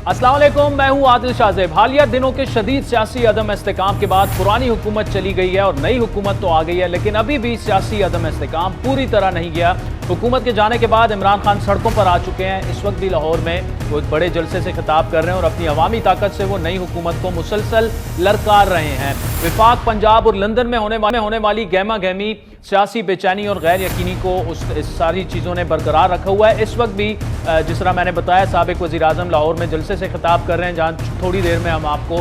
अस्सलाम वालेकुम, मैं हूं आदिल शाहजेब। हालिया दिनों के शदीद सियासी अदम इस्तेकाम के बाद पुरानी हुकूमत चली गई है और नई हुकूमत तो आ गई है, लेकिन अभी भी सियासी अदम इस्तेकाम पूरी तरह नहीं गया। हुकूमत के जाने के बाद इमरान खान सड़कों पर आ चुके हैं। इस वक्त भी लाहौर में वो एक बड़े जलसे से खिताब कर रहे हैं और अपनी अवामी ताकत से वो नई हुकूमत को मुसलसल ललकार रहे हैं। विफाक, पंजाब और लंदन में होने वाली गहमा गहमी, सियासी बेचैनी और गैर यकीनी को इस सारी चीज़ों ने बरकरार रखा हुआ है। इस वक्त भी जिस तरह मैंने बताया, साबिक वज़ीर आज़म लाहौर में जलसे से खिताब कर रहे हैं, जहाँ थोड़ी देर में हम आपको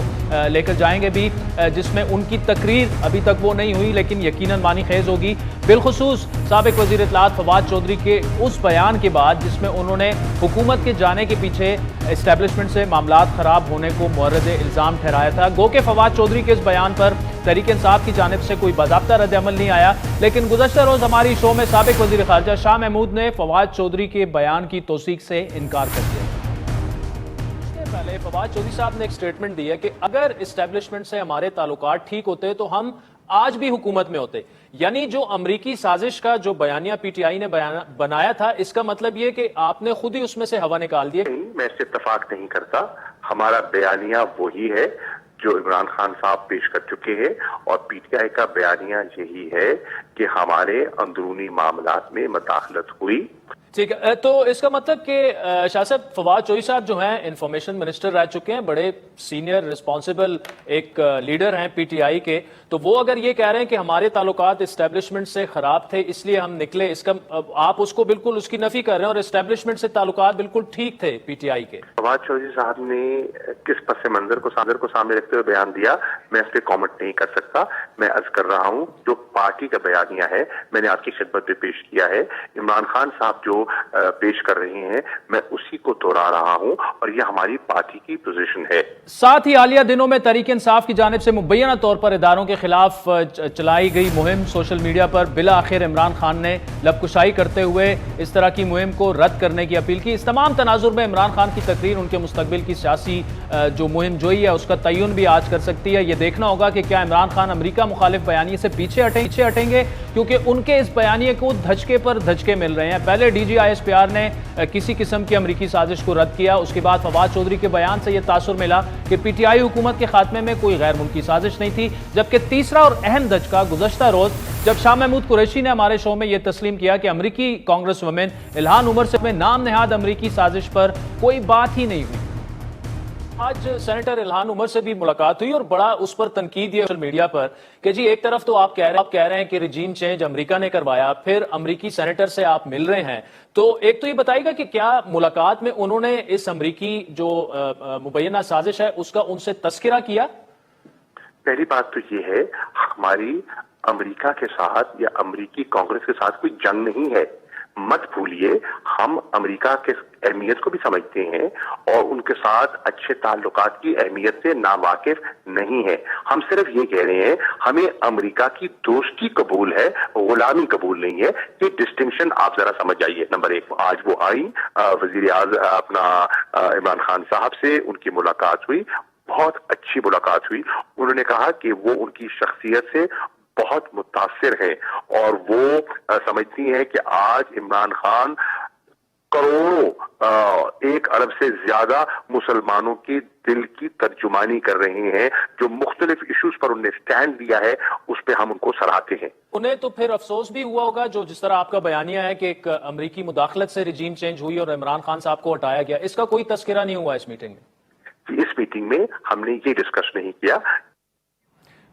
लेकर जाएंगे भी, जिसमें उनकी तकरीर अभी तक वो नहीं हुई लेकिन यकीनन मानी खेज होगी। बिलखुसूस साबिक वज़ीर इत्तलात फवाद चौधरी के उस बयान के बाद जिसमें उन्होंने हुकूमत के जाने के पीछे एस्टेब्लिशमेंट से मामलात ख़राब होने को मुअर्रद इल्ज़ाम ठहराया था। गो के फवाद चौधरी के इस बयान पर तहरीक इंसाफ की जानिब से कोई बाज़ाब्ता रद्द-ए-अमल नहीं आया, लेकिन गुज़श्ता रोज़ हमारी शो में साबिक वज़ीर ख़ारजा शाह महमूद ने फवाद चौधरी के बयान की तौसीक से इनकार कर दिया। इससे पहले फवाद चौधरी साहब ने एक स्टेटमेंट दी है कि अगर इस्टेब्लिशमेंट से हमारे ताल्लुकात ठीक होते तो हम आज भी हुकूमत में होते। यानी जो अमरीकी साजिश का जो बयानिया पीटीआई ने बनाया था, इसका मतलब ये कि आपने खुद ही उसमें से हवा निकाल दी। मैं इससे इत्तफाक नहीं करता। हमारा बयानिया वही है जो इमरान खान साहब पेश कर चुके हैं और पीटीआई का बयानिया यही है कि हमारे अंदरूनी मामलात में मदाखलत हुई। ठीक है, तो इसका मतलब कि शाह साहब, फवाद चौधरी साहब जो हैं इंफॉर्मेशन मिनिस्टर रह चुके हैं, बड़े सीनियर रिस्पॉन्सिबल एक लीडर हैं पीटीआई के, तो वो अगर ये कह रहे हैं कि हमारे ताल्लुकात इस्टेब्लिशमेंट से खराब थे इसलिए हम निकले, इसका आप उसको बिल्कुल उसकी नफी कर रहे हैं और इस्टेब्लिशमेंट से ताल्लुकात बिल्कुल ठीक थे पीटीआई के। फवाद चौधरी साहब ने किस पस मंजर को सामने रखते हुए बयान दिया, मैं इस पर कॉमेंट नहीं कर सकता। मैं अर्ज कर रहा हूँ जो पार्टी का बयानिया है मैंने आपकी खिदमत में पेश किया है। इमरान खान साहब जो पेश कर रहे हैं मैं उसी को दोहरा रहा हूं और यह हमारी पार्टी की पोजीशन है। साथ ही हालिया दिनों में तहरीक इंसाफ की जानिब से मुबैना तौर पर इदारों के खिलाफ चलाई गई मुहिम सोशल मीडिया पर बिला आखिर इमरान खान ने लबकुशाई करते हुए इस तरह की मुहिम को रद्द करने की अपील की। इस तमाम तनाजुर में इमरान खान की तकरीर उनके मुस्तकबिल की सियासी जो मुहिम जोई है उसका तयन भी आज कर सकती है। यह देखना होगा कि क्या इमरान खान अमरीका मुखालिफ बयानिए से पीछे हटेंगे, क्योंकि उनके इस बयानिए को धचके पर धचके मिल रहे हैं। पहले DGISPR ने किसी किस्म की अमरीकी साजिश को रद्द किया, उसके बाद फवाद चौधरी के बयान से यह तासुर मिला कि पीटीआई हुकूमत के खात्मे में कोई गैर मुल्की साजिश नहीं थी। जबकि तीसरा और अहम धचका गुज़श्ता रोज जब शाह महमूद कुरैशी ने हमारे शो में यह तस्लीम किया कि अमरीकी कांग्रेस वुमेन इल्हान उमर से नाम नहाद अमरीकी साजिश पर कोई बात ही नहीं हुई। आज सेनेटर इल्हान उमर से भी मुलाकात हुई और बड़ा उस पर तनकीद है सोशल मीडिया पर कि जी एक तरफ तो आप कह रहे हैं कि रिजीम चेंज अमेरिका ने करवाया, फिर अमेरिकी सेनेटर से आप मिल रहे हैं, तो एक तो ये बताइएगा कि क्या मुलाकात में उन्होंने इस अमेरिकी जो मुबैना साजिश है उसका उनसे तस्करा किया? पहली बात तो ये है, हमारी अमेरिका के साथ या अमेरिकी कांग्रेस के साथ कोई जंग नहीं है। मत भूलिए, हम अमेरिका के अहमियत को भी समझते हैं और उनके साथ अच्छे ताल्लुकात की अहमियत से नावाकिफ नहीं है। हम सिर्फ ये कह रहे हैं हमें अमेरिका की दोस्ती कबूल है, गुलामी कबूल नहीं है। ये डिस्टिंक्शन आप जरा समझ जाइए। नंबर एक, आज वो आई वजीर आज़म अपना इमरान खान साहब से उनकी मुलाकात हुई, बहुत अच्छी मुलाकात हुई। उन्होंने कहा कि वो उनकी शख्सियत से बहुत मुतासिर है और वो समझती है कि आज इमरान खान करोड़ों 1 अरब से ज्यादा मुसलमानों के दिल की तर्जुमानी कर रहे हैं। जो मुख्तलिफ इश्यूज पर उन्हें स्टैंड दिया है उस पर हम उनको सराहते हैं। उन्हें तो फिर अफसोस भी हुआ होगा जो जिस तरह आपका बयानिया है कि एक अमरीकी मुदाखलत से रिजीम चेंज हुई और इमरान खान साहब को हटाया गया, इसका कोई तस्करा नहीं हुआ इस मीटिंग में? इस मीटिंग में हमने ये डिस्कस नहीं किया,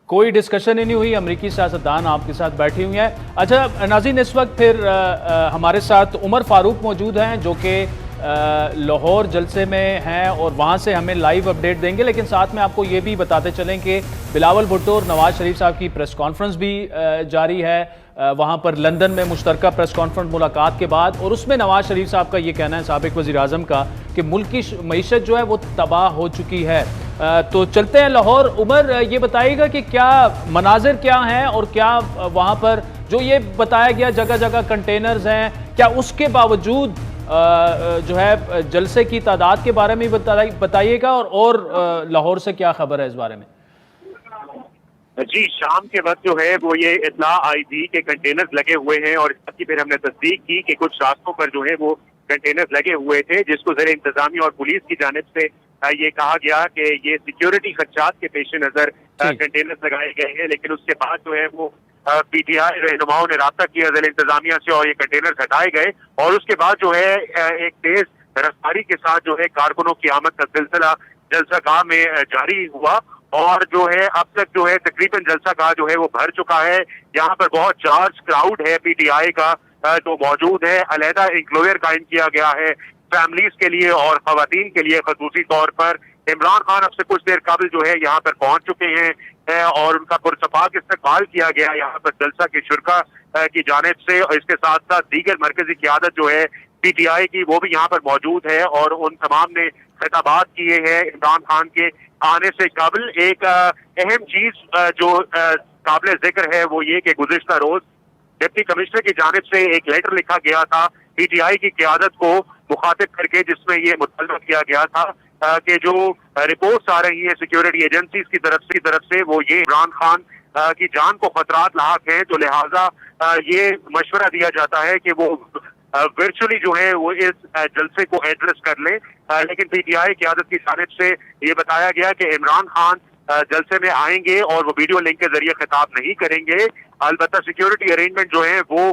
कोई डिस्कशन ही नहीं हुई। अमरीकी सियासतदान आपके साथ बैठी हुई हैं। अच्छा नाज़रीन, इस वक्त फिर हमारे साथ उमर फारूक मौजूद हैं जो कि लाहौर जलसे में हैं और वहाँ से हमें लाइव अपडेट देंगे, लेकिन साथ में आपको ये भी बताते चलें कि बिलावल भुट्टो और नवाज शरीफ साहब की प्रेस कॉन्फ्रेंस भी जारी है वहाँ पर लंदन में मुश्तरका प्रेस कॉन्फ्रेंस मुलाकात के बाद, और उसमें नवाज शरीफ साहब का ये कहना है, साबिक वज़ीर आज़म का, कि मुल्क की मईशत जो है वो तबाह हो चुकी है। तो चलते हैं लाहौर। उमर, ये बताइएगा कि क्या मनाजिर क्या हैं और क्या वहाँ पर जो ये बताया गया जगह जगह कंटेनर्स हैं, क्या उसके बावजूद जो है जलसे की तादाद के बारे में बताइएगा और लाहौर से क्या खबर है इस बारे में? जी, शाम के वक्त जो है वो ये इत्तला आई थी कि कंटेनर्स लगे हुए हैं और इसकी फिर हमने तस्दीक की कि कुछ रास्तों पर जो है वो कंटेनर्स लगे हुए थे जिसको ज़र इंतजामिया और पुलिस की जानिब से ये कहा गया कि ये सिक्योरिटी खदशात के पेश नजर ठीक। कंटेनर्स लगाए गए हैं, लेकिन उसके बाद जो है वो पीटीआई रहनुमाओं ने राब्ता किया जिला इंतजामिया से और ये कंटेनर्स हटाए गए। और उसके बाद जो है एक तेज रफ्तारी के साथ जो है कारकुनों की आमद का सिलसिला जलसागाह में जारी हुआ और जो है अब तक जो है तकरीबन जलसागाह जो है वो भर चुका है। यहाँ पर बहुत चार्ज क्राउड है पीटीआई का जो मौजूद है। अलहदा इंक्लोजर कायम किया गया है फैमिलीज के लिए और खवातीन के लिए खसूसी तौर पर। इमरान खान अब से कुछ देर कबल जो है यहाँ पर पहुंच चुके हैं और उनका पुरसफाक इस्तकबाल किया गया यहाँ पर जलसा के शुरका की जानिब से। और इसके साथ साथ दीगर मरकजी क़यादत जो है पीटीआई की वो भी यहाँ पर मौजूद है और उन तमाम ने खिताबात किए हैं इमरान खान के आने से कबल। एक अहम चीज जो काबिल जिक्र है वो ये कि गुज़िश्ता रोज डिप्टी कमिश्नर की जानिब से एक लेटर लिखा गया था पीटीआई की क़यादत को मुखातिब करके, जिसमें ये मुतलबा किया गया था कि जो रिपोर्ट्स आ रही है सिक्योरिटी एजेंसीज की तरफ से वो ये इमरान खान की जान को खतरात लाक है, तो लिहाजा ये मशवरा दिया जाता है कि वो वर्चुअली जो है वो इस जलसे को एड्रेस कर लें। लेकिन पीटीआई क़यादत की जानिब से ये बताया गया कि इमरान खान जलसे में आएंगे और वो वीडियो लिंक के जरिए खिताब नहीं करेंगे। अलबत्ता सिक्योरिटी अरेंजमेंट जो है वो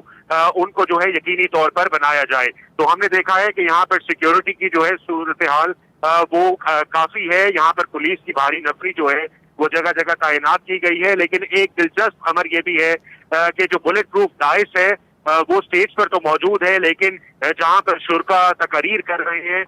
उनको जो है यकीनी तौर पर बनाया जाए। तो हमने देखा है कि यहाँ पर सिक्योरिटी की जो है सूरत हाल वो काफी है। यहाँ पर पुलिस की भारी नफरी जो है वो जगह जगह तैनात की गई है। लेकिन एक दिलचस्प अमर ये भी है कि जो बुलेट प्रूफ डाइस है वो स्टेज पर तो मौजूद है, लेकिन जहाँ पर शुरका तकरीर कर रहे हैं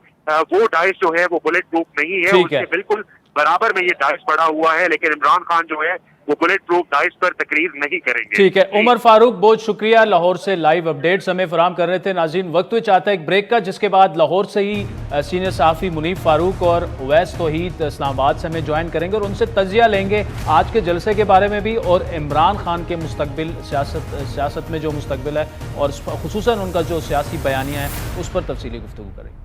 वो डाइस जो है वो बुलेट प्रूफ नहीं है। उसके बिल्कुल बराबर में ये डाइस पड़ा हुआ है, लेकिन इमरान खान जो है वो बुलेट प्रूफ डाइस पर तकरीर नहीं करेंगे। ठीक है उमर फारूक, बहुत शुक्रिया लाहौर से लाइव अपडेट्स हमें फराहम कर रहे थे। नाज़रीन वक्त भी चाहता है एक ब्रेक का, जिसके बाद लाहौर से ही सीनियर सहाफ़ी मुनीफ फारूक और उवैस तौहीद इस्लामाबाद से हमें ज्वाइन करेंगे और उनसे तजिया लेंगे आज के जलसे के बारे में भी और इमरान खान के मुस्तकबिल सियासत में जो मुस्तकबिल है और खुसूसन उनका जो सियासी बयानिया है उस पर तफसीली गुफ्तगू करेंगे।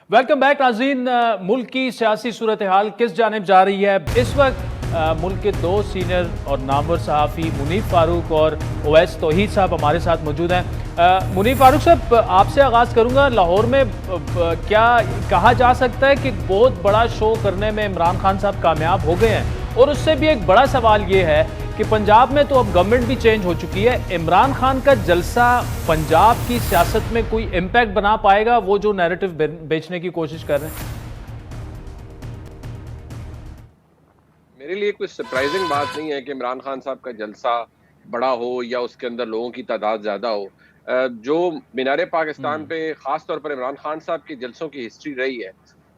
वेलकम बैक नाज़रीन। मुल्क की सियासी सूरत हाल किस जानिब जा रही है? इस वक्त मुल्क के दो सीनियर और नामवर सहाफ़ी मुनीफ फारूक और उवैस तौहीद साहब हमारे साथ मौजूद हैं। मुनीफ फारूक साहब, आपसे आगाज़ करूँगा। लाहौर में क्या कहा जा सकता है कि बहुत बड़ा शो करने में इमरान खान साहब कामयाब हो गए हैं? और उससे भी एक बड़ा सवाल ये है कि पंजाब में तो अब गवर्नमेंट भी चेंज हो चुकी है, इमरान खान का जलसा पंजाब की सियासत में कोई इम्पैक्ट बना पाएगा, वो जो नैरेटिव बेचने की कोशिश कर रहे हैं? मेरे लिए कोई सरप्राइजिंग बात नहीं है कि इमरान खान साहब का जलसा बड़ा हो या उसके अंदर लोगों की तादाद ज्यादा हो। जो मीनारे पाकिस्तान पे खास तौर पर इमरान खान साहब के जलसों की हिस्ट्री रही है,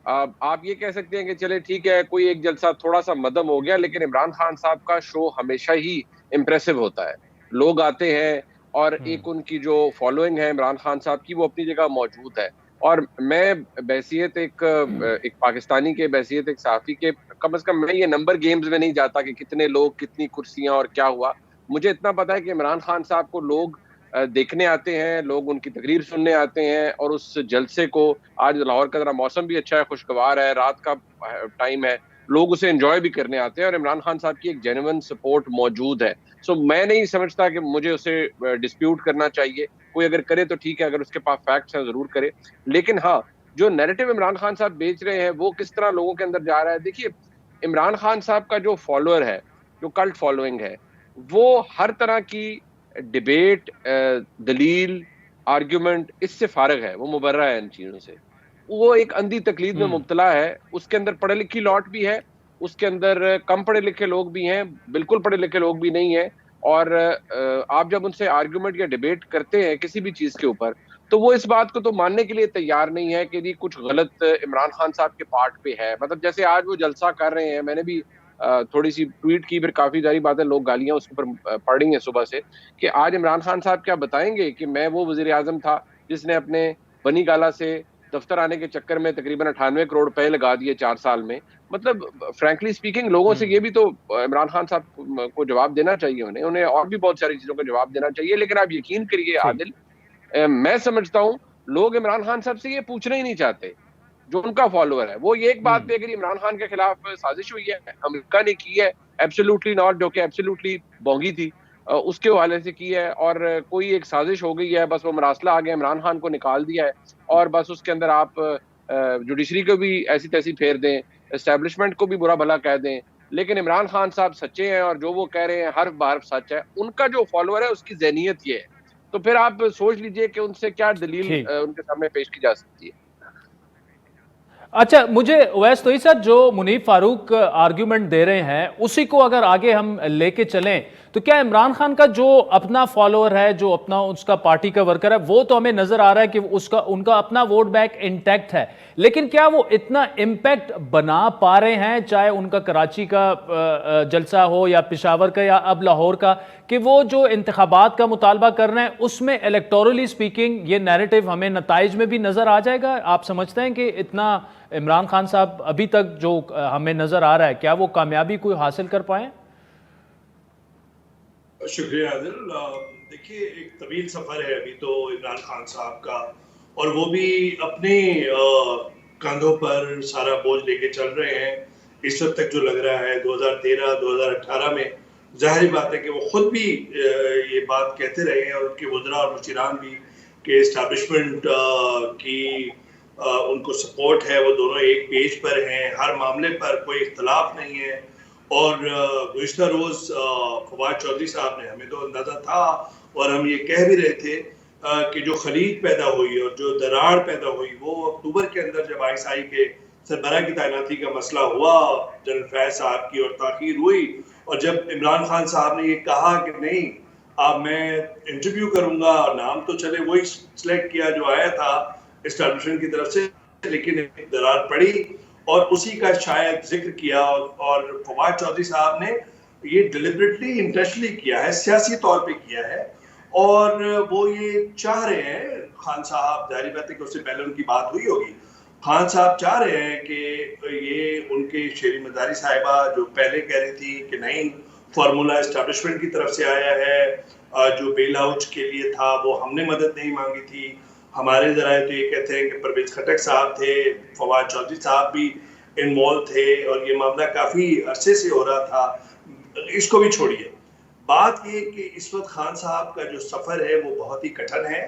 आप ये कह सकते हैं कि चले ठीक है कोई एक जलसा थोड़ा सा मदम हो गया, लेकिन इमरान खान साहब का शो हमेशा ही इम्प्रेसिव होता है। लोग आते हैं और एक उनकी जो फॉलोइंग है इमरान खान साहब की वो अपनी जगह मौजूद है। और मैं बैसियत एक पाकिस्तानी के बैसियत एक सहाफ़ी के कम से कम मैं ये नंबर गेम्स में नहीं जाता कि कितने लोग, कितनी कुर्सियां और क्या हुआ। मुझे इतना पता है कि इमरान खान साहब को लोग देखने आते हैं, लोग उनकी तकरीर सुनने आते हैं और उस जलसे को, आज लाहौर का जरा मौसम भी अच्छा है, खुशगवार है, रात का टाइम है, लोग उसे एंजॉय भी करने आते हैं और इमरान खान साहब की एक जेन्युइन सपोर्ट मौजूद है। सो मैं नहीं समझता कि मुझे उसे डिस्प्यूट करना चाहिए। कोई अगर करे तो ठीक है, अगर उसके पास फैक्ट्स हैं जरूर करे। लेकिन हाँ, जो नैरेटिव इमरान खान साहब बेच रहे हैं वो किस तरह लोगों के अंदर जा रहा है। देखिए, इमरान खान साहब का जो फॉलोअर है, जो कल्ट फॉलोइंग है, वो हर तरह की डिबेट, दलील, आर्ग्यूमेंट इससे फारिग है, वो मुबर्रा है इन चीजों से। वो एक अंधी तकलीद में मुब्तला है। उसके अंदर पढ़े लिखी लॉट भी है, उसके अंदर कम पढ़े लिखे लोग भी हैं, बिल्कुल पढ़े लिखे लोग भी नहीं है। और आप जब उनसे आर्ग्यूमेंट या डिबेट करते हैं किसी भी चीज के ऊपर, तो वो इस बात को तो मानने के लिए तैयार नहीं है कि जी कुछ गलत इमरान खान साहब के पार्ट पे है। मतलब जैसे आज वो जलसा कर रहे हैं, मैंने भी थोड़ी सी ट्वीट की, फिर काफी सारी बातें, लोग गालियां उसके ऊपर पढ़ रही हैं सुबह से, कि आज इमरान खान साहब क्या बताएंगे कि मैं वो वजीर आजम था जिसने अपने बनी गाला से दफ्तर आने के चक्कर में तकरीबन 98 करोड़ रुपए लगा दिए 4 साल में। मतलब फ्रैंकली स्पीकिंग, लोगों से ये भी तो इमरान खान साहब को जवाब देना चाहिए, उन्हें और भी बहुत सारी चीजों का जवाब देना चाहिए। लेकिन आप यकीन करिए आदिल, मैं समझता हूँ लोग इमरान खान साहब से ये पूछना ही नहीं चाहते, जो उनका फॉलोअर है। वो ये एक बात पे अगर इमरान खान के खिलाफ साजिश हुई है, अमेरिका ने की है, एब्सोल्युटली नॉट, जो कि एब्सोल्युटली बोंगी थी, उसके हवाले से की है। और कोई एक साजिश हो गई है, बस वो मरासला आ गया, इमरान खान को निकाल दिया है और बस उसके अंदर आप जुडिशरी को भी ऐसी तैसी फेर दें, एस्टेब्लिशमेंट को भी बुरा भला कह दें, लेकिन इमरान खान साहब सच्चे हैं और जो वो कह रहे हैं हर बार सच है। उनका जो फॉलोअर है उसकी ज़हनियत ये है। तो फिर आप सोच लीजिए कि उनसे क्या दलील ठीक। उनके सामने पेश की जा सकती है। अच्छा, मुझे वैस तो सर जो मुनीफ फारूक आर्ग्यूमेंट दे रहे हैं उसी को अगर आगे हम लेके चलें तो क्या इमरान खान का जो अपना फॉलोअर है, जो अपना उसका पार्टी का वर्कर है, वो तो हमें नजर आ रहा है कि उनका अपना वोट बैंक इंटैक्ट है, लेकिन क्या वो इतना इम्पैक्ट बना पा रहे हैं, चाहे उनका कराची का जलसा हो या पेशावर का या अब लाहौर का, कि वो जो इंतखाबात का मुतालबा कर रहे हैं उसमें इलेक्टोरली स्पीकिंग ये नैरेटिव हमें नताइज में भी नजर आ जाएगा? आप समझते हैं कि इतना इमरान खान साहब अभी तक जो हमें नजर आ रहा है, क्या वो कामयाबी कोई हासिल कर पाए? शुक्रिया आदिल। देखिए, एक तवील सफर है अभी तो इमरान खान साहब का, और वो भी अपने कंधों पर सारा बोझ लेके चल रहे हैं। इस वक्त तक जो लग रहा है 2013-2018 में, जाहिर बात है कि वो खुद भी ये बात कहते रहे हैं और उनके वज़रा और मुशीरान भी कि एस्टैब्लिशमेंट की उनको सपोर्ट है, वो दोनों एक पेज पर हैं, हर मामले पर कोई इख्तलाफ नहीं है। और गुज़िश्ता रोज़ फवाद चौधरी साहब ने, हमें तो अंदाज़ा था और हम ये कह भी रहे थे कि जो खलीज पैदा हुई और जो दरार पैदा हुई वो अक्टूबर के अंदर जब ISI के सरबराह की तैनाती का मसला हुआ, जनरल फैज साहब की और ताख़ीर हुई, और जब इमरान खान साहब ने ये कहा कि नहीं अब मैं इंटरव्यू करूंगा, नाम तो चले वही सिलेक्ट किया जो आया था एस्टैब्लिशमेंट की तरफ से, लेकिन एक दरार पड़ी और उसी का शायद जिक्र किया। और फवाद चौधरी साहब ने ये डिलिबरेटली इंटेंशनली किया है, सियासी तौर पे किया है, और वो ये चाह रहे हैं, खान साहब, जाहिर बात है कि उससे पहले उनकी बात हुई होगी, खान साहब चाह रहे हैं कि ये उनके शेरी मदारी साहिबा जो पहले कह रही थी कि नहीं फार्मूला एस्टैब्लिशमेंट की तरफ से आया है, जो बेल आउट के लिए था वो हमने मदद नहीं मांगी थी, हमारे जराए तो ये कहते हैं कि परवेज खटक साहब थे, फवाद चौधरी साहब भी इन्वॉल्व थे और ये मामला काफ़ी अरसे से हो रहा था। इसको भी छोड़िए, बात ये कि इस वक्त खान साहब का जो सफ़र है वो बहुत ही कठिन है।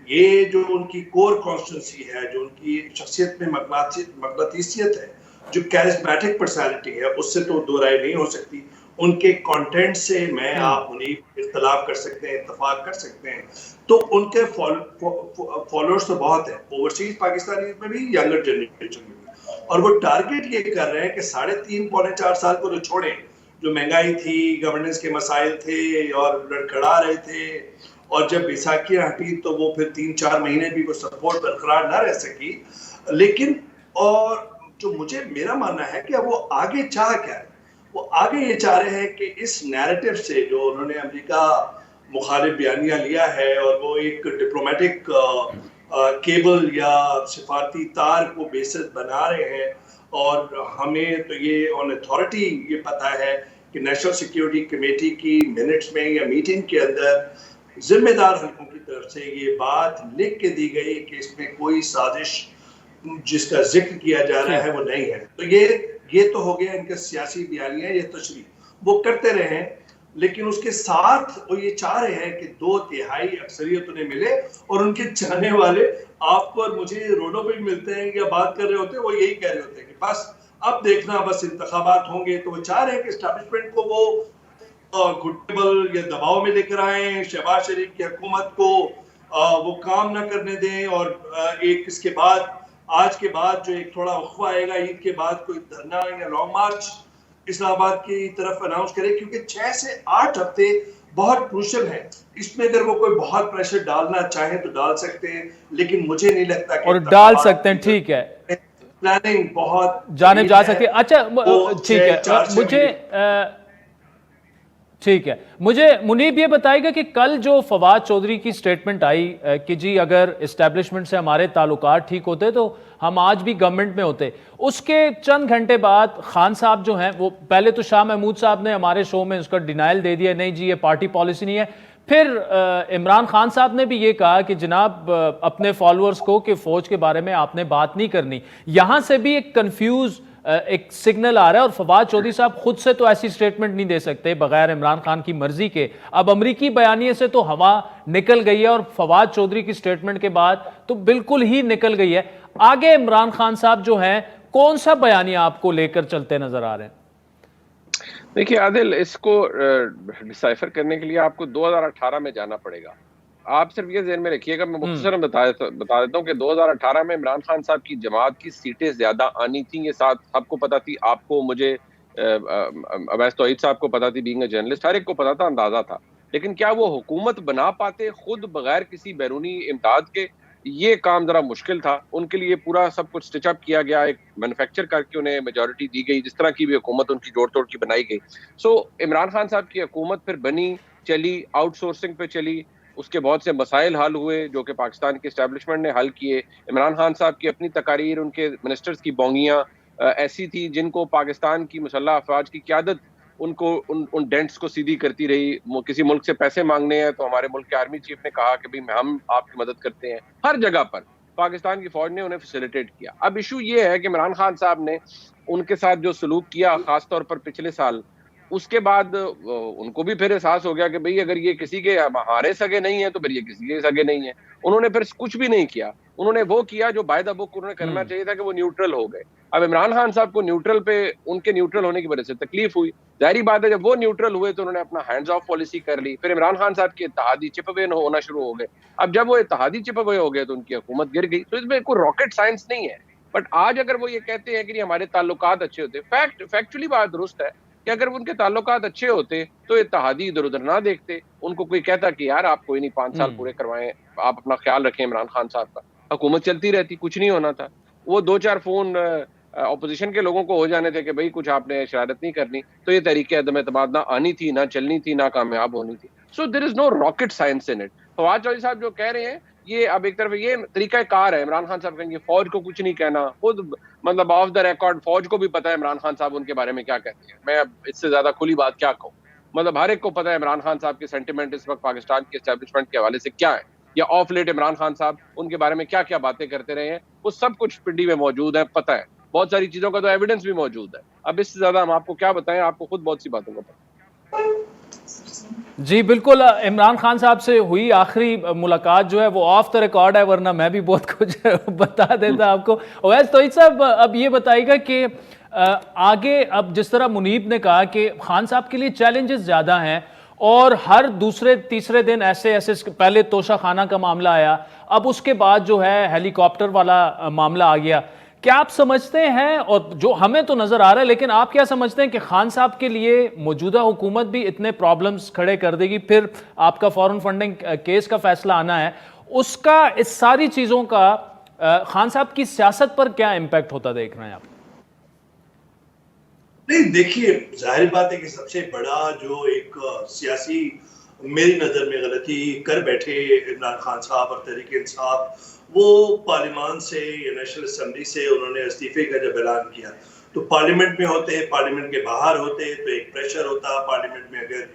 ये जो उनकी कोर कॉन्स्टिट्यूंसी है, जो उनकी शख्सियत में मकनातीसियत है, जो कैरिस्मेटिक पर्सनालिटी है, उससे तो दो राय नहीं हो सकती। उनके कंटेंट से मैं आप मुनीफ इख्तलाफ कर सकते हैं, इत्तफाक कर सकते हैं, तो उनके फॉलोअर्स तो बहुत हैं ओवरसीज पाकिस्तानी में भी, यंगर जनरेशन में भी, और वो टारगेट ये कर रहे हैं कि 3.5-4 साल को तो छोड़ें, जो महंगाई थी, गवर्नेंस के मसाइल थे और लड़खड़ा रहे थे, और जब बैसाखियां हटी तो वो फिर 3-4 महीने भी वो सपोर्ट बरकरार ना रह सकी। लेकिन और जो मेरा मानना है कि अब वो आगे चाह क्या है, वो आगे ये चाह रहे हैं कि इस नैरेटिव से जो उन्होंने अमेरिका मुखालिफ बयानिया लिया है और वो एक डिप्लोमेटिक केबल या सिफारती तार को बेसिस बना रहे हैं, और हमें तो ये ऑन अथॉरिटी ये पता है कि नेशनल सिक्योरिटी कमेटी की मिनट्स में या मीटिंग के अंदर जिम्मेदार हल्कों की तरफ से ये बात लिख के दी गई कि इसमें कोई साजिश जिसका जिक्र किया जा रहा है वो नहीं है। तो ये तो हो गया इनके सियासी बयानियां, ये तशरीह वो करते रहे हैं, लेकिन उसके साथ वो ये चाह रहे हैं कि 2/3 अक्सरियत उन्हें मिले, और उनके चाहने वाले आपको और मुझे रोडों पे मिलते हैं या बात कर रहे होते हैं, वो यही कह रहे होते हैं कि बस अब देखना, बस इंतखाबात होंगे। तो वो चाह रहे हैं कि एस्टैब्लिशमेंट को वो घुटबल या दबाव में लेकर आए, शहबाज शरीफ की हुकूमत को वो काम ना करने दें, और एक इसके बाद आज के बाद जो एक थोड़ा वक्फा आएगा ईद के बाद, कोई धरना या लॉन्ग मार्च इस्लामाबाद की तरफ अनाउंस करे, क्योंकि 6 से 8 हफ्ते बहुत क्रूशियल है। इसमें अगर वो कोई बहुत प्रेशर डालना चाहे तो डाल सकते हैं, लेकिन मुझे नहीं लगता कि और डाल सकते हैं। ठीक है, प्लानिंग बहुत जानिब जा सकती है। अच्छा, ठीक है, ठीक है, मुझे मुनीब ये बताएगा कि कल जो फवाद चौधरी की स्टेटमेंट आई कि जी अगर इस्टेब्लिशमेंट से हमारे ताल्लुकात ठीक होते तो हम आज भी गवर्नमेंट में होते, उसके चंद घंटे बाद खान साहब जो हैं वो पहले तो शाह महमूद साहब ने हमारे शो में उसका डिनाइल दे दिया, नहीं जी ये पार्टी पॉलिसी नहीं है। फिर इमरान खान साहब ने भी ये कहा कि जनाब अपने फॉलोअर्स को कि फौज के बारे में आपने बात नहीं करनी। यहां से भी एक कंफ्यूज एक सिग्नल आ रहा है और फवाद चौधरी साहब खुद से तो ऐसी स्टेटमेंट नहीं दे सकते बगैर इमरान खान की मर्जी के। अब अमरीकी बयानिए से तो हवा निकल गई है और फवाद चौधरी की स्टेटमेंट के बाद तो बिल्कुल ही निकल गई है। आगे इमरान खान साहब जो है कौन सा बयानिया आपको लेकर चलते नजर आ रहे हैं? देखिए आदिल, इसको डिसाइफर करने के लिए आपको 2018 में जाना पड़ेगा। आप सिर्फ ये ज़हन में रखिएगा, मैं मुख्तसरन बता देता हूँ कि 2018 में इमरान खान साहब की जमात की सीटें ज्यादा आनी थी, ये साथ सबको पता थी, आपको, मुझे, अवैस तौहीद साहब को पता थी, बीइंग अ जर्नलिस्ट, हर एक को पता था, अंदाजा था। लेकिन क्या वो हुकूमत बना पाते खुद बगैर किसी बैरूनी इमदाद के? ये काम जरा मुश्किल था। उनके लिए पूरा सब कुछ स्टिच अप किया गया, एक मैन्युफैक्चर करके उन्हें मेजॉरिटी दी गई, जिस तरह की भी हुकूमत उनकी जोड़ तोड़ की बनाई गई। सो इमरान खान साहब की हुकूमत फिर बनी, चली, आउटसोर्सिंग पे चली, उसके बहुत से मसाइल हल हुए जो कि पाकिस्तान की एस्टेब्लिशमेंट ने हल किए। इमरान खान साहब की अपनी तकारीर, उनके मिनिस्टर्स की बोंगियां ऐसी थी जिनको पाकिस्तान की मुसल्लह अफवाज की क़यादत उनको उन डेंट्स को सीधी करती रही। किसी मुल्क से पैसे मांगने हैं तो हमारे मुल्क के आर्मी चीफ ने कहा कि भाई हम आपकी मदद करते हैं। हर जगह पर पाकिस्तान की फौज ने उन्हें फैसिलिटेट किया। अब इशू ये है कि इमरान खान साहब ने उनके साथ जो सलूक किया, खासतौर पर पिछले साल, उसके बाद उनको भी फिर एहसास हो गया कि भाई अगर ये किसी के हमारे सगे नहीं है तो फिर ये किसी के सगे नहीं है। उन्होंने फिर कुछ भी नहीं किया, उन्होंने वो किया जो बाय द बुक उन्होंने करना चाहिए था, कि वो न्यूट्रल हो गए। अब इमरान खान साहब को न्यूट्रल पे, उनके न्यूट्रल होने की वजह से तकलीफ हुई। जाहिर बात है, जब वो न्यूट्रल हुए तो उन्होंने अपना हैंड्स ऑफ पॉलिसी कर ली। फिर इमरान खान साहब के इत्तेहादी चिप अवे होना शुरू हो गए। अब जब वो इत्तेहादी चिप अवे हो गए तो उनकी हुकूमत गिर गई। तो इसमें कोई रॉकेट साइंस नहीं है। बट आज अगर वो ये कहते हैं कि हमारे ताल्लुकात अच्छे होते, फैक्चुअली बात दुरुस्त है कि अगर उनके ताल्लुकात अच्छे होते तो इत्तेहादी इधर उधर ना देखते। उनको कोई कहता कि यार आप कोई नहीं, 5 साल पूरे करवाएं, आप अपना ख्याल रखें इमरान खान साहब का, हुकूमत चलती रहती, कुछ नहीं होना था। वो 2-4 फोन अपोजिशन के लोगों को हो जाने थे कि भाई कुछ आपने शरारत नहीं करनी, तो ये तरीके अदम एतमाद ना आनी थी, ना चलनी थी, ना कामयाब होनी थी। So there is no rocket science in it. Fawad Chaudhry साहब जो कह रहे हैं, ये अब एक तरफ ये तरीका कार है। इमरान खान साहब कहेंगे फौज को कुछ नहीं कहना, खुद मतलब ऑफ द रिकॉर्ड फौज को भी पता है इमरान खान साहब उनके बारे में क्या कहते हैं। मैं अब इससे ज्यादा खुली बात क्या कहूँ, मतलब हर एक को पता है इमरान खान साहब के सेंटिमेंट इस वक्त पाकिस्तान की एस्टेब्लिशमेंट के हवाले से क्या है, या ऑफ लेट इमरान खान साहब उनके बारे में क्या क्या बातें करते रहे हैं, वो सब कुछ पिंडी में मौजूद है, पता है। बहुत सारी चीजों का तो एविडेंस भी मौजूद है। अब इससे ज्यादा हम आपको क्या बताएं, आपको खुद बहुत सी बातों का पता है। जी बिल्कुल, इमरान खान साहब से हुई आखिरी मुलाकात जो है वो ऑफ द रिकॉर्ड है, वरना मैं भी बहुत कुछ बता देता आपको। अवैस तौहीद साहब, अब ये बताइएगा कि आगे, अब जिस तरह मुनीब ने कहा कि खान साहब के लिए चैलेंजेस ज़्यादा हैं और हर दूसरे तीसरे दिन ऐसे पहले तोशा खाना का मामला आया, अब उसके बाद जो है हेलीकॉप्टर वाला मामला आ गया। क्या आप समझते हैं, और जो हमें तो नजर आ रहा है, लेकिन आप क्या समझते हैं कि खान साहब के लिए मौजूदा हुकूमत भी इतने प्रॉब्लम्स खड़े कर देगी, फिर आपका फॉरेन फंडिंग केस का फैसला आना है, उसका, इस सारी चीजों का खान साहब की सियासत पर क्या इम्पैक्ट होता देख रहे हैं आप? नहीं, देखिए, जाहिर बात है कि सबसे बड़ा जो एक सियासी मेरी नजर में गलती कर बैठे इमरान खान साहब और तहरीक इंसाफ, वो पार्लियामान से या नेशनल असेंबली से उन्होंने इस्तीफे का जब ऐलान किया तो पार्लियामेंट में होते, पार्लियामेंट के बाहर होते तो एक प्रेशर होता। पार्लियामेंट में अगर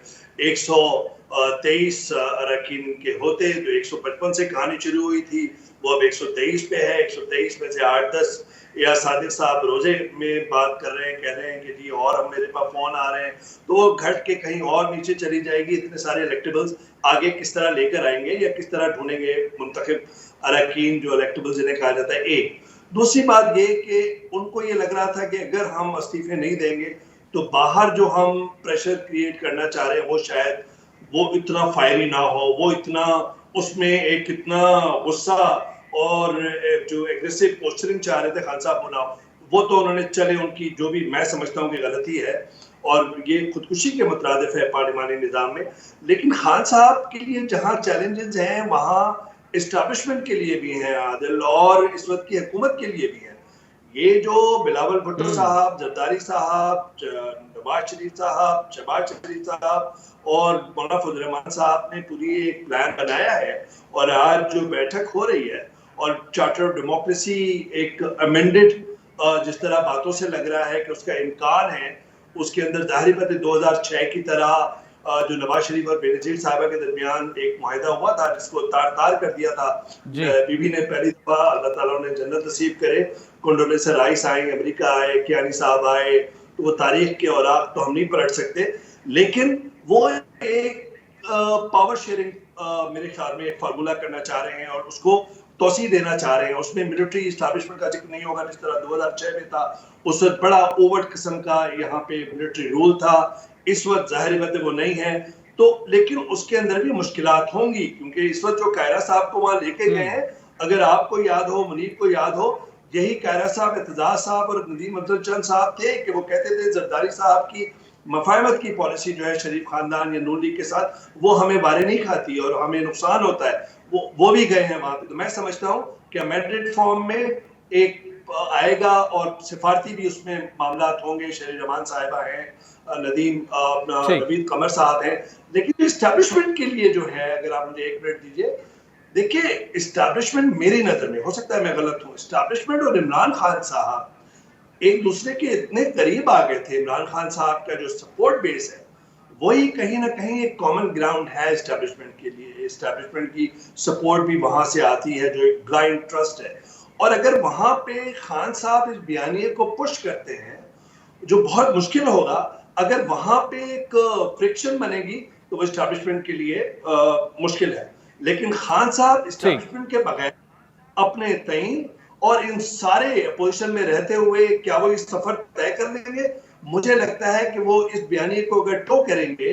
123 अरकान के होते तो 155 से कहानी शुरू हुई थी, वो अब 123 पे है। 123 में से 8-10 या सादिक साहब रोजे में बात कर रहे हैं, कह रहे हैं कि जी और हम, मेरे पास फोन आ रहे हैं, तो वो घट के कहीं और नीचे चली जाएगी। इतने सारे इलेक्टेबल्स आगे किस तरह लेकर आएंगे या किस तरह ढूंढेंगे मुंतखब अरकान जो इलेक्टेबल्स जिन्हें कहा जाता है। एक दूसरी बात ये कि उनको ये लग रहा था कि अगर हम इस्तीफे नहीं देंगे तो बाहर जो हम प्रेशर क्रिएट करना चाह रहे हैं वो शायद वो इतना फायरी ना हो, वो इतना उसमें एक इतना गुस्सा और जो एग्रेसिव पोस्चरिंग चाह रहे थे खान साहब होना, वो तो उन्होंने चले, उनकी जो भी मैं समझता हूँ कि गलती है और ये खुदकुशी के मुतरादिफ है पार्लिमानी निज़ाम में। लेकिन खान साहब के लिए जहाँ चैलेंजेस हैं वहाँ एस्टैब्लिशमेंट के लिए भी हैं आदिल, और इस वक्त की हुकूमत के लिए भी हैं। ये जो बिलावल भुट्टो साहब, जरदारी साहब, नवाज शरीफ साहब, शहबाज शरीफ साहब और मौलाना फजल रहमान साहब ने पूरी एक प्लान बनाया है, और आज जो बैठक हो रही है और चार्टर ऑफ डेमोक्रेसी एक अमेंडेड जिस तरह बातों से लग रहा है कि उसका इम्कान है, उसके अंदर जाहिर बात है 2006 की तरह जो नवाज शरीफ और बेनजीर साहिबा के दरमियान एक मुआहिदा हुआ था जिसको तार कर दिया था बीबी ने पहली दफा, अल्लाह ताला उन्हें जन्नत नसीब करे। कंडोलेंसा राइस आए, अमेरिका आए, कियानी साहब आए, तो वो तारीख के औराक तो हम नहीं पलट सकते, लेकिन वो एक पावर शेयरिंग मेरे ख्याल में एक फार्मूला करना चाह रहे हैं और उसको तोसी देना चाह रहे हैं। उसमें मिलिट्री इस्टेब्लिशमेंट का जिक्र नहीं होगा जिस तरह 2006 में था, उस वक्त बड़ा ओवर्ट किस्म का यहाँ पे मिलिट्री रूल था। इस वक्त जाहिर बात है वो नहीं है, तो लेकिन उसके अंदर भी मुश्किलात होंगी, क्योंकि इस वक्त जो कायरा साहब को वहां लेके गए हैं, अगर आपको याद हो, मुनीब को याद हो, यही कायरा साहब, एतजाज साहब और नदीम अफजल चंद साहब थे कि वो कहते थे जरदारी साहब की मफाहमत की पॉलिसी जो है शरीफ खानदान या नून लीग के साथ, वो हमें बारे नहीं खाती और हमें नुकसान होता है। वो भी गए हैं वहां पे। तो मैं समझता हूँ कि अमेंडेड फॉर्म में एक आएगा और सिफारती भी उसमें मामलात होंगे। शरीफ रमान साहिबा हैं, नदीम नवीद कमर साहब हैं, लेकिन इस्टेब्लिशमेंट के लिए जो है, अगर आप मुझे 1 मिनट दीजिए, देखिए इस्टेब्लिशमेंट मेरी नजर में, हो सकता है मैं गलत हूँ, इस्टेब्लिशमेंट और इमरान खान साहब एक दूसरे के इतने करीब आ गए थे। इमरान खान साहब का जो सपोर्ट बेस है वही कहीं ना कहीं एक कॉमन ग्राउंड है इस्टेब्लिशमेंट के लिए। इस्टेब्लिशमेंट की सपोर्ट भी वहां से आती है, जो एक ब्लाइंड ट्रस्ट है। और अगर वहां पे खान साहब इस बयानिए को पुश करते हैं, जो बहुत मुश्किल होगा, अगर वहां पे एक फ्रिक्शन बनेगी तो वो इस्टेब्लिशमेंट के लिए मुश्किल है। लेकिन खान साहब इस्टेब्लिशमेंट के बगैर अपने तय और इन सारे अपोजिशन में रहते हुए क्या वो इस सफर तय कर लेंगे? मुझे लगता है कि वो इस बयानी को अगर टो करेंगे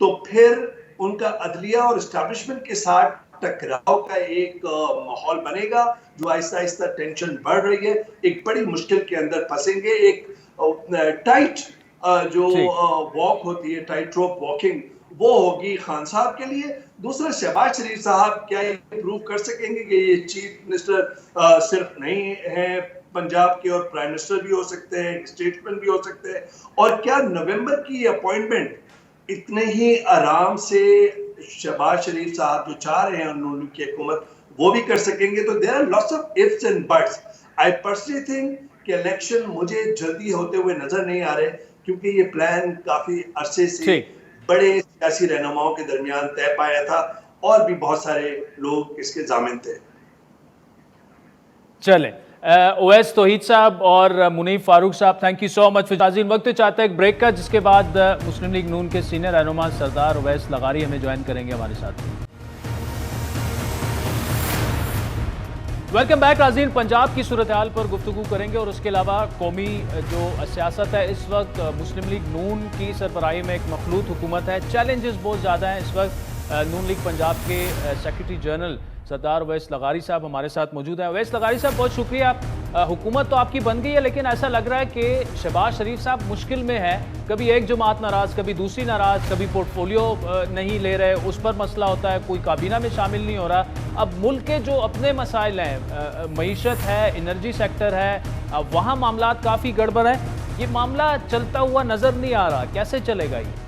तो फिर उनका अदलिया और इस्टेब्लिशमेंट के साथ टकराव का एक माहौल बनेगा, जो आहिस्ता आहिस्ता टेंशन बढ़ रही है, एक बड़ी मुश्किल के अंदर फंसेंगे। एक टाइट जो वॉक होती है, टाइट रोप वॉकिंग, वो होगी खान साहब के लिए। दूसरा, शहबाज शरीफ साहब क्या ये प्रूव कर सकेंगे कि ये चीफ मिनिस्टर सिर्फ नहीं है पंजाब के, और प्राइम मिनिस्टर भी हो सकते हैं, स्टेटमैन भी हो सकते हैं? और क्या नवंबर की अपॉइंटमेंट इतने ही आराम से शहबाज शरीफ साहब जो चाह रहे हैं उन्होंने की हुकूमत, वो भी कर सकेंगे? तो there are lots of ifs and buts. I personally think कि इलेक्शन मुझे जल्दी होते हुए नजर नहीं आ रहे, क्योंकि ये प्लान काफी अरसे से बड़े सियासी रहनुमाओं के दरमियान तय पाया था और भी बहुत सारे लोग इसके जामिन थे। चले ओवैस तौहीद साहब और मुनीब फारूक साहब, थैंक यू सो मच। नाज़रीन, वक्त चाहता है एक ब्रेक का, जिसके बाद मुस्लिम लीग नून के सीनियर रहनुमा सरदार ओवैस लगारी हमें ज्वाइन करेंगे हमारे साथ। वेलकम बैक नाज़रीन। पंजाब की सूरत हाल पर गुफ्तगू करेंगे और उसके अलावा कौमी जो सियासत है, इस वक्त मुस्लिम लीग नून की सरबराही में एक मखलूत हुकूमत है, चैलेंजेस बहुत ज़्यादा हैं। इस वक्त नून लीग पंजाब के सेक्रेटरी जनरल सरदार ओवैस लगारी साहब हमारे साथ मौजूद हैं। ओवैस लगारी साहब, बहुत शुक्रिया। हुकूमत तो आपकी बन गई है, लेकिन ऐसा लग रहा है कि शहबाज शरीफ साहब मुश्किल में है। कभी एक जमात नाराज़, कभी दूसरी नाराज़, कभी पोर्टफोलियो नहीं ले रहे, उस पर मसला होता है, कोई काबीना में शामिल नहीं हो रहा। अब मुल्क के जो अपने मसाइल हैं, मईशत है, एनर्जी सेक्टर है, वहाँ मामलात काफ़ी गड़बड़ है। ये मामला चलता हुआ नज़र नहीं आ रहा, कैसे चलेगा ये?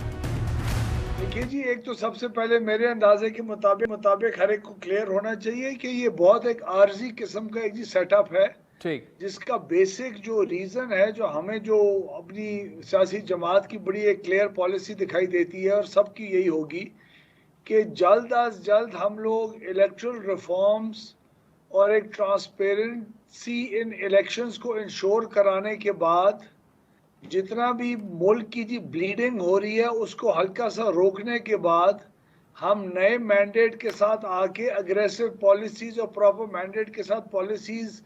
देखिए जी, एक तो सबसे पहले मेरे अंदाजे के मुताबिक हर एक को क्लियर होना चाहिए कि ये बहुत एक आर्जी किस्म का एक जी सेटअप है, ठीक, जिसका बेसिक जो रीजन है, जो हमें जो अपनी सियासी जमात की बड़ी एक क्लियर पॉलिसी दिखाई देती है और सबकी यही होगी कि जल्द अज जल्द हम लोग इलेक्टरल रिफॉर्म्स और एक ट्रांसपेरेंसी इन इलेक्शंस को इंश्योर कराने के बाद जितना भी मुल्क की जी ब्लीडिंग हो रही है उसको हल्का सा रोकने के बाद हम नए मैंडेट के साथ आके अग्रेसिव पॉलिसीज और प्रॉपर मैंडेट के साथ पॉलिसीज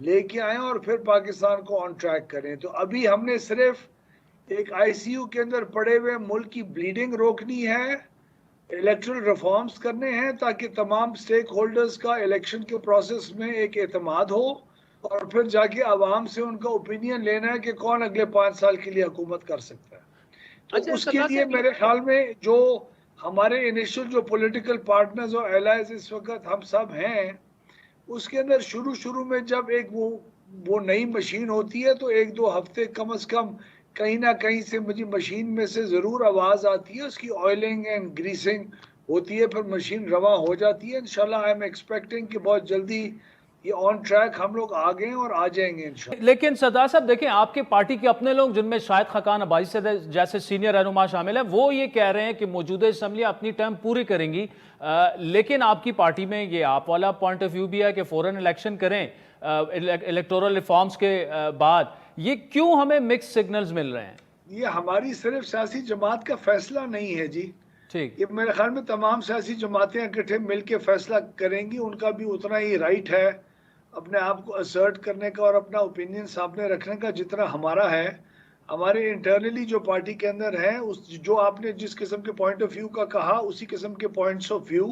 लेके आए और फिर पाकिस्तान को ऑन ट्रैक करें। तो अभी हमने सिर्फ एक आईसीयू के अंदर पड़े हुए मुल्क की ब्लीडिंग रोकनी है, इलेक्टरल रिफॉर्म्स करने हैं ताकि तमाम स्टेक होल्डर्स का इलेक्शन के प्रोसेस में एक एतमाद हो, और फिर जाके आवाम से उनका ओपिनियन लेना है कि कौन अगले 5 साल के लिए हुकूमत कर सकता है। तो अच्छा, उसके लिए मेरे ख्याल में जो हमारे इनिशियल जो पॉलिटिकल पार्टनर्स और एलाइज इस वक्त हम सब हैं, उसके अंदर शुरू में जब एक वो नई मशीन होती है तो 1-2 हफ्ते कम से कम कहीं ना कहीं से मुझे मशीन में से ज़रूर आवाज़ आती है, उसकी ऑयलिंग एंड ग्रीसिंग होती है, फिर मशीन रवा हो जाती है। इंशाल्लाह आई एम एक्सपेक्टिंग कि बहुत जल्दी ये ऑन ट्रैक हम लोग आ गए और आ जाएंगे इंशाल्लाह। लेकिन सरदार साहब देखें, आपकी पार्टी के अपने लोग जिनमें शाहिद खकान अब्बासी जैसे सीनियर रहनुमा शामिल है, वो ये कह रहे हैं कि मौजूदा असम्बली अपनी टर्म पूरी करेंगी, लेकिन आपकी पार्टी में ये आप वाला पॉइंट ऑफ व्यू भी है कि फौरन इलेक्शन करें इलेक्टोरल रिफॉर्म्स के बाद। ये क्यों हमें मिक्स सिग्नल्स मिल रहे हैं? ये हमारी सिर्फ सियासी जमात का फैसला नहीं है जी, ठीक, ये मेरे ख्याल में तमाम सियासी जमातें इकट्ठे मिलकर फैसला करेंगी। उनका भी उतना ही राइट है अपने आप को असर्ट करने का और अपना ओपिनियन सामने रखने का जितना हमारा है। हमारे इंटरनली जो पार्टी के अंदर है, उस जो आपने जिस किस्म के पॉइंट ऑफ व्यू का कहा, उसी किस्म के पॉइंट्स ऑफ व्यू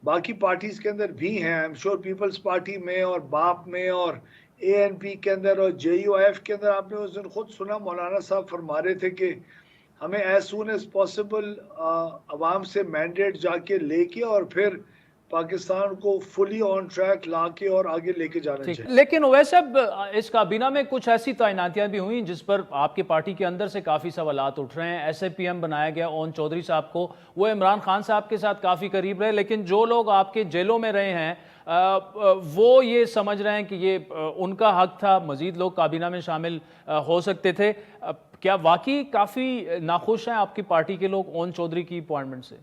बाकी पार्टीज के अंदर भी हैं। I am sure peoples party में और बाप में और ANP के अंदर और JUIF के अंदर आपने उस दिन खुद सुना, मौलाना साहब फरमा रहे थे कि हमें एज सून एज पॉसिबल अवाम से मैंडेट जाके लेके और फिर पाकिस्तान को फुली ऑन ट्रैक लाके और आगे लेके जाना चाहिए। लेकिन वैसे इस काबीना में कुछ ऐसी तैनातियां भी हुई जिस पर आपकी पार्टी के अंदर से काफ़ी सवालात उठ रहे हैं। SAPM बनाया गया ओन चौधरी साहब को, वो इमरान खान साहब के साथ काफ़ी करीब रहे, लेकिन जो लोग आपके जेलों में रहे हैं वो ये समझ रहे हैं कि ये उनका हक था, मजीद लोग काबीना में शामिल हो सकते थे। क्या वाकई काफ़ी नाखुश हैं आपकी पार्टी के लोग ओन चौधरी की अपॉइंटमेंट से?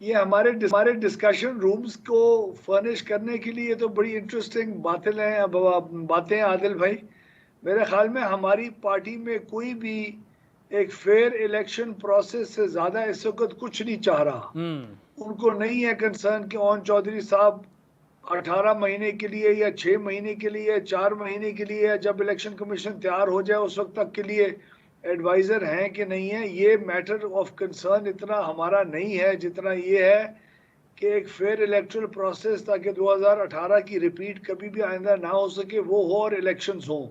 ये हमारे डिस्कशन रूम्स को फर्निश करने के लिए तो बड़ी इंटरेस्टिंग बातें आदिल भाई। मेरे ख्याल में हमारी पार्टी में कोई भी एक फेयर इलेक्शन प्रोसेस से ज़्यादा इस वक्त कुछ नहीं चाह रहा। उनको नहीं है कंसर्न कि ओन चौधरी साहब 18 महीने के लिए या 6 महीने के लिए या 4 महीने के लिए, जब इलेक्शन कमीशन तैयार हो जाए उस वक्त तक के लिए एडवाइज़र हैं कि नहीं है। ये मैटर ऑफ कंसर्न इतना हमारा नहीं है जितना ये है कि एक फेयर इलेक्टरल प्रोसेस, ताकि 2018 की रिपीट कभी भी आइंदा ना हो सके, वो हो और इलेक्शंस हों।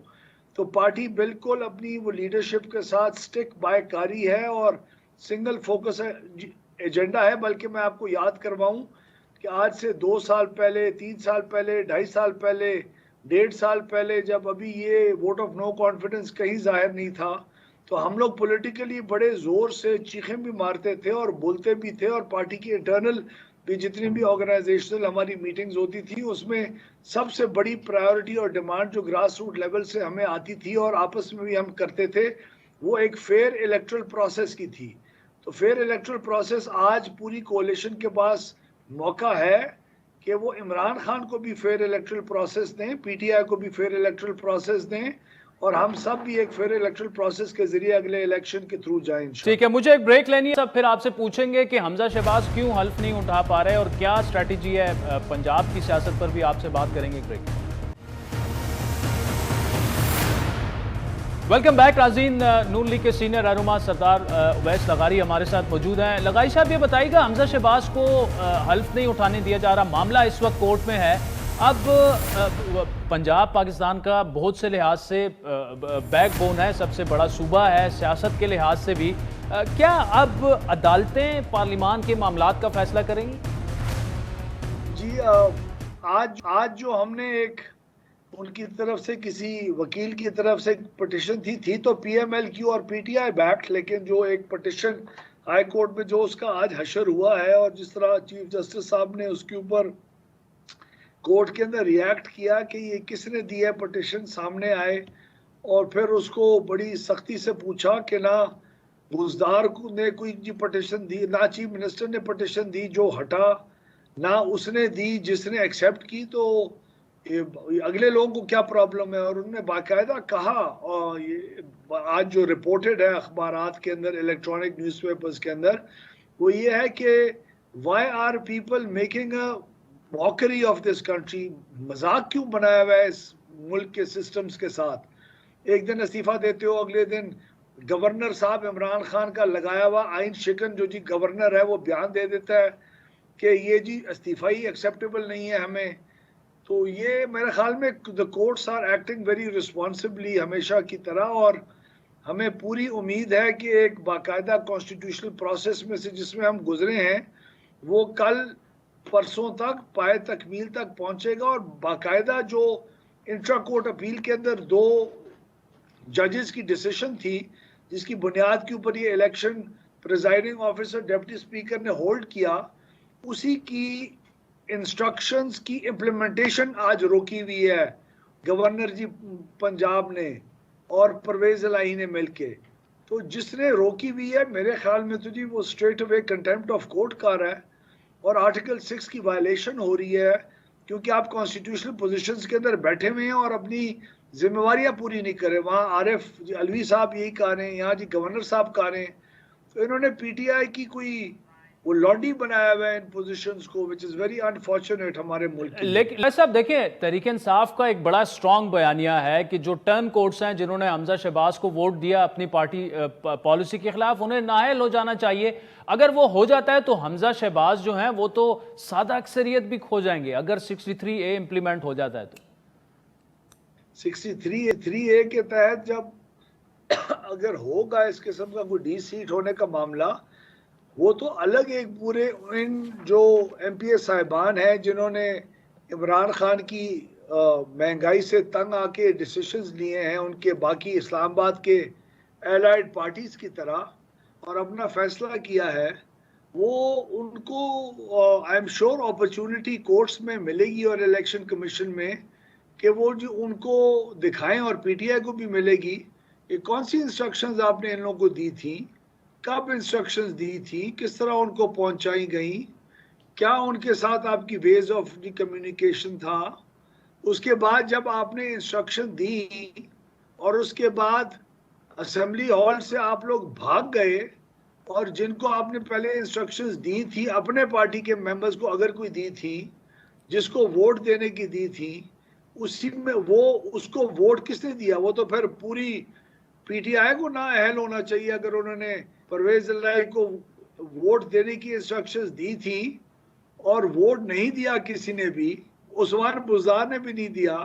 तो पार्टी बिल्कुल अपनी वो लीडरशिप के साथ स्टिक बाय कारी है और सिंगल फोकस एजेंडा है। बल्कि मैं आपको याद करवाऊं कि आज से 2 साल पहले, 3 साल पहले, 2.5 साल पहले, 1.5 साल पहले, जब अभी ये वोट ऑफ नो कॉन्फिडेंस कहीं जाहिर नहीं था, तो हम लोग पॉलिटिकली बड़े ज़ोर से चीखें भी मारते थे और बोलते भी थे, और पार्टी की इंटरनल भी जितनी भी ऑर्गेनाइजेशनल हमारी मीटिंग्स होती थी उसमें सबसे बड़ी प्रायोरिटी और डिमांड जो ग्रास रूट लेवल से हमें आती थी और आपस में भी हम करते थे, वो एक फेयर इलेक्टरल प्रोसेस की थी। तो फेयर इलेक्टरल प्रोसेस आज पूरी कोalition के पास मौका है कि वो इमरान खान को भी फेयर इलेक्टरल प्रोसेस दें, PTI को भी फेयर इलेक्टरल प्रोसेस दें, और हम सब भी एक फेयर इलेक्टरल प्रोसेस के जरिए अगले इलेक्शन के थ्रू जाएं। ठीक है, मुझे एक ब्रेक लेनी है, सब फिर आपसे पूछेंगे कि हमजा शहबाज क्यों हल्फ नहीं उठा पा रहे और क्या स्ट्रेटजी है पंजाब की सियासत पर, भी आपसे बात करेंगे। ब्रेक। वेलकम बैक नाज़रीन। नून लीग के सीनियर रहनुमा सरदार उवैस लगारी हमारे साथ मौजूद हैं। लगारी साहब, ये बताइएगा, हमजा शहबाज को हल्फ नहीं उठाने दिया जा रहा, मामला इस वक्त कोर्ट में है। अब पंजाब पाकिस्तान का बहुत से लिहाज से बैकबोन है, सबसे बड़ा सूबा है, सियासत के लिहाज से भी। क्या अब अदालतें पार्लिमान के मामलात का फैसला करेंगी? जी, आज जो हमने एक उनकी तरफ से किसी वकील की तरफ से पिटिशन थी तो PMLQ और PTI बैक्ड, लेकिन जो एक पिटिशन हाई कोर्ट में जो उसका आज हशर हुआ है और जिस तरह चीफ जस्टिस साहब ने उसके ऊपर कोर्ट के अंदर रिएक्ट किया कि ये किसने दी है पिटिशन, सामने आए और फिर उसको बड़ी सख्ती से पूछा कि ना बुजदार ने कोई पिटिशन दी, ना चीफ मिनिस्टर ने पिटिशन दी जो हटा, ना उसने दी जिसने एक्सेप्ट की, तो अगले लोगों को क्या प्रॉब्लम है। और उन्होंने बाकायदा कहा, और ये आज जो रिपोर्टेड है अखबारात के अंदर, इलेक्ट्रॉनिक न्यूज़पेपर्स के अंदर, वो ये है कि why are people making a mockery of this country. मजाक क्यों बनाया हुआ है इस मुल्क के सिस्टम्स के साथ। एक दिन इस्तीफा देते हो, अगले दिन गवर्नर साहब इमरान खान का लगाया हुआ आइन शिकन जो जी गवर्नर है वो बयान दे देता है कि ये जी इस्तीफा ही एक्सेप्टेबल नहीं है हमें। तो ये मेरे ख्याल में the courts are acting very responsibly हमेशा की तरह, और हमें पूरी उम्मीद है कि एक बाकायदा कॉन्स्टिट्यूशनल प्रोसेस में से जिसमें हम गुजरे हैं वो कल परसों तक पाए तकमील तक पहुंचेगा। और बाकायदा जो इंट्रा कोर्ट अपील के अंदर 2 जजेस की डिसीजन थी जिसकी बुनियाद के ऊपर ये election presiding officer deputy speaker ने होल्ड किया, उसी की इंस्ट्रक्शंस की इम्प्लीमेंटेशन आज रोकी हुई है गवर्नर जी पंजाब ने और परवेज इलाही ने मिलके, तो जिसने रोकी हुई है मेरे ख्याल में तो जी वो straight away contempt of court कर रहा है और आर्टिकल 6 की वायलेशन हो रही है, क्योंकि आप कॉन्स्टिट्यूशनल पोजीशंस के अंदर बैठे हुए हैं और अपनी जिम्मेवारियां पूरी नहीं करे। वहाँ आरिफ अलवी साहब यही कह रहे हैं, यहाँ जी गवर्नर साहब कह रहे हैं, तो इन्होंने पीटीआई की कोई वो लॉन्डी बनाया हुआ है इन पोजीशंस को, विच इज वेरी अनफॉर्चुनेट हमारे मुल्क के। लेकिन साहब देखिए, तहरीक इंसाफ का एक बड़ा स्ट्रांग बयानिया है कि जो टर्न कोर्ट्स हैं जिन्होंने हमजा शहबाज को वोट दिया अपनी पार्टी पॉलिसी के खिलाफ, उन्हें नाअहल हो जाना चाहिए। अगर वो हो जाता है तो हमजा शहबाज जो हैं वो तो सादा अक्सरियत भी खो जाएंगे अगर 63A इम्प्लीमेंट हो जाता है तो। 63A के तहत जब अगर होगा इस किस्म का कोई डी सीट होने का मामला, वो तो अलग एक पूरे इन जो MPA साहिबान हैं जिन्होंने इमरान खान की महंगाई से तंग आके डिसीशंस लिए हैं उनके बाकी इस्लामाबाद के एलाइड पार्टीज की तरह और अपना फैसला किया है, वो उनको आई एम श्योर अपॉर्चुनिटी कोर्ट्स में मिलेगी और इलेक्शन कमीशन में कि वो जो उनको दिखाएं, और पीटीआई को भी मिलेगी कि कौन सी इंस्ट्रक्शंस आपने इन लोगों को दी थी, कब इंस्ट्रक्शंस दी थी, किस तरह उनको पहुंचाई गई, क्या उनके साथ आपकी वेज ऑफ कम्युनिकेशन था। उसके बाद जब आपने इंस्ट्रक्शन दी और उसके बाद असेंबली हॉल से आप लोग भाग गए और जिनको आपने पहले इंस्ट्रक्शंस दी थी अपने पार्टी के मेंबर्स को अगर कोई दी थी, जिसको वोट देने की दी थी, उसी में वो उसको वोट किसने दिया? वो तो फिर पूरी पीटीआई को ना अहल होना चाहिए अगर उन्होंने परवेज इलाही को वोट देने की इंस्ट्रक्शंस दी थी और वोट नहीं दिया किसी ने भी, उस्मान बुज़दार ने भी नहीं दिया,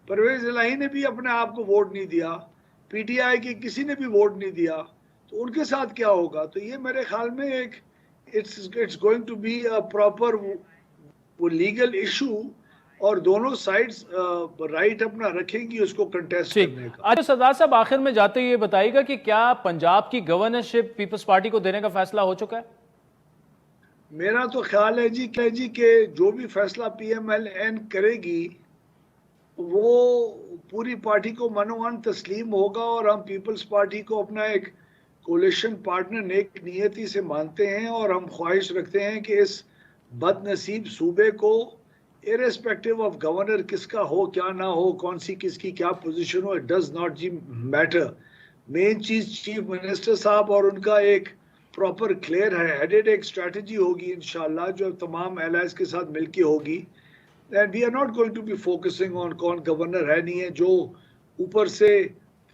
परवेज इलाही ने भी अपने आप को वोट नहीं दिया, पीटीआई के किसी ने भी वोट नहीं दिया, तो उनके साथ क्या होगा? तो ये मेरे ख्याल में एक it's going to be a proper वो लीगल इशू और दोनों साइड्स राइट अपना रखेंगी उसको कंटेस्ट करने का। अच्छा सरदार साहब, आखिर में जाते ये बताइएगा कि क्या पंजाब की गवर्नरशिप पीपल्स पार्टी को देने का फैसला हो चुका है? मेरा तो ख्याल है जी कि जो भी फैसला PMLN करेगी वो पूरी पार्टी को मनोमन तस्लीम होगा और हम पीपल्स पार्टी को अपना एक कोलिशन पार्टनर नेक नियति से मानते हैं और हम ख्वाहिश रखते हैं कि इस बदनसीब सूबे को इरेस्पेक्टिव ऑफ गवर्नर किसका हो क्या ना हो, कौन सी किसकी क्या पोजीशन हो, इट डज नॉट जी मैटर। मेन चीज चीफ मिनिस्टर साहब और उनका एक प्रॉपर क्लियर है हेडेड एक स्ट्रेटजी होगी इंशाल्लाह जो तमाम एलाइज के साथ मिलके होगी। And we are not going to be focusing on कौन गवर्नर है नहीं है, जो ऊपर से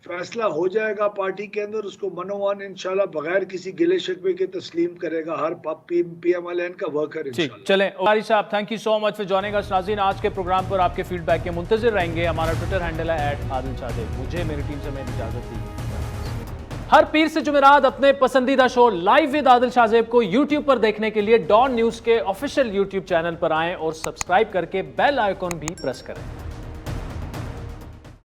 फैसला हो जाएगा पार्टी के अंदर उसको मनोमान इंशाल्लाह बगैर किसी गिले शिकवे के तस्लीम करेगा हर PMLN का वर्कर इंशाल्लाह। चलें वारी साहब, thank you so much for joining us. नाज़रीन, आज के प्रोग्राम पर आपके फीडबैक के मुंतज़िर रहेंगे। हमारा ट्विटर हैंडल है @आदिलशादेब। मुझे मेरी टीम से मेरी इजाजत दी। हर पीर से जुमेरात अपने पसंदीदा show live with Adil Shahzeb को YouTube पर देखने के लिए डॉन न्यूज़ के ऑफिशियल YouTube चैनल पर आएं और सब्सक्राइब करके बेल आइकॉन भी प्रेस करें।